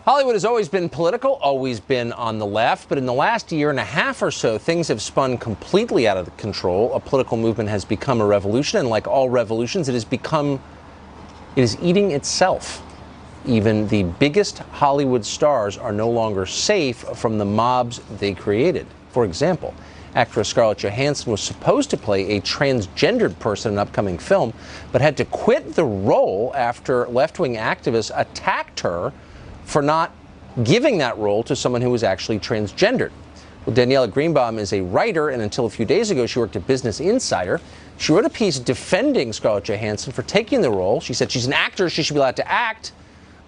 Hollywood has always been political, always been on the left, but in the last year and a half or so, things have spun completely out of control. A political movement has become a revolution, and like all revolutions, it is eating itself. Even the biggest Hollywood stars are no longer safe from the mobs they created. For example, actress Scarlett Johansson was supposed to play a transgendered person in an upcoming film, but had to quit the role after left-wing activists attacked her for not giving that role to someone who was actually transgendered. Well, Daniella Greenbaum is a writer, and until a few days ago, she worked at Business Insider. She wrote a piece defending Scarlett Johansson for taking the role. She said she's an actor, she should be allowed to act.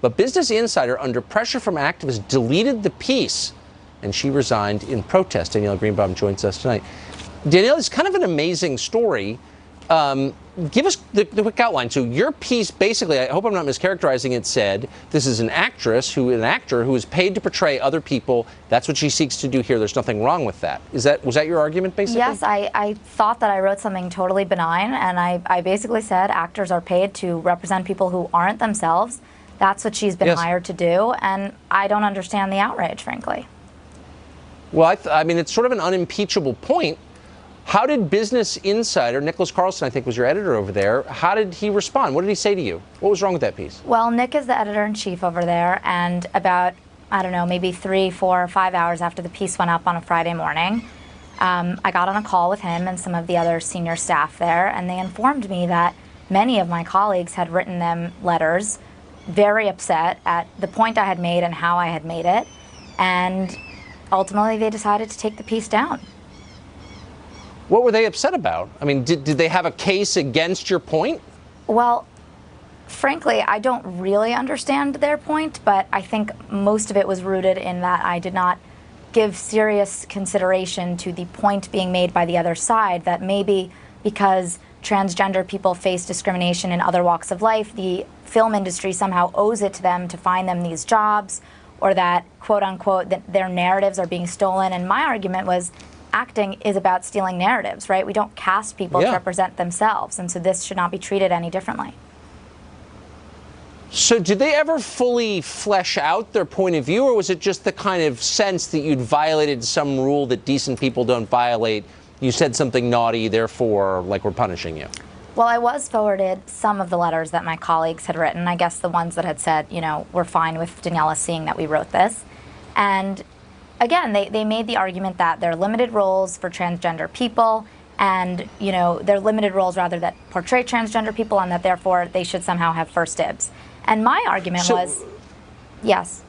But Business Insider, under pressure from activists, deleted the piece, and she resigned in protest. Daniella Greenbaum joins us tonight. Daniella, it's kind of an amazing story. Give us the quick outline. So your piece, basically, I hope I'm not mischaracterizing it, said this is an actor who is paid to portray other people. That's what she seeks to do here. There's nothing wrong with that. Was that your argument, basically? Yes, I thought that I wrote something totally benign, and I basically said actors are paid to represent people who aren't themselves. That's what she's been hired to do, and I don't understand the outrage, frankly. Well, I mean, it's sort of an unimpeachable point. How did Business Insider, Nicholas Carlson, I think, was your editor over there, how did he respond? What did he say to you? What was wrong with that piece? Well, Nick is the editor-in-chief over there, and about, I don't know, maybe 3, 4, 5 hours after the piece went up on a Friday morning, I got on a call with him and some of the other senior staff there, and they informed me that many of my colleagues had written them letters, very upset at the point I had made and how I had made it, and ultimately they decided to take the piece down. What were they upset about? I mean, did they have a case against your point? Well, frankly, I don't really understand their point, but I think most of it was rooted in that I did not give serious consideration to the point being made by the other side that maybe because transgender people face discrimination in other walks of life, the film industry somehow owes it to them to find them these jobs, or that, quote unquote, that their narratives are being stolen. And my argument was, acting is about stealing narratives, right? We don't cast people to represent themselves, and so this should not be treated any differently. So did they ever fully flesh out their point of view, or was it just the kind of sense that you'd violated some rule that decent people don't violate? You said something naughty, therefore, like, we're punishing you? Well, I was forwarded some of the letters that my colleagues had written, I guess the ones that had said, you know, we're fine with Daniella seeing that we wrote this. And again, they made the argument that there are limited roles for transgender people, and, you know, they're limited roles rather that portray transgender people, and that therefore they should somehow have first dibs. And my argument was, yes.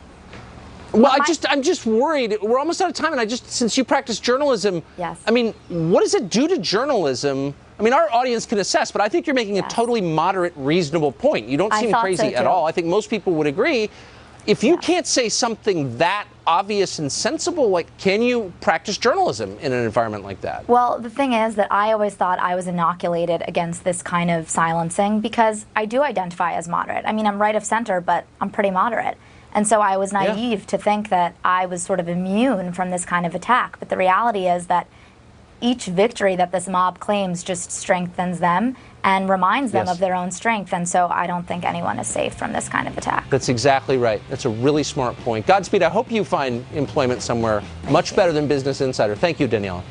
Well, I'm just worried. We're almost out of time, and since you practice journalism, I mean, what does it do to journalism? I mean, our audience can assess, but I think you're making a totally moderate, reasonable point. You don't seem crazy at all. I think most people would agree. If you can't say something that obvious and sensible, like, can you practice journalism in an environment like that? Well, the thing is that I always thought I was inoculated against this kind of silencing because I do identify as moderate. I mean, I'm right of center, but I'm pretty moderate. And so I was naive to think that I was sort of immune from this kind of attack. But the reality is that each victory that this mob claims just strengthens them and reminds them of their own strength. And so I don't think anyone is safe from this kind of attack. That's exactly right. That's a really smart point. Godspeed. I hope you find employment somewhere much better than Business Insider. Thank you, Daniella.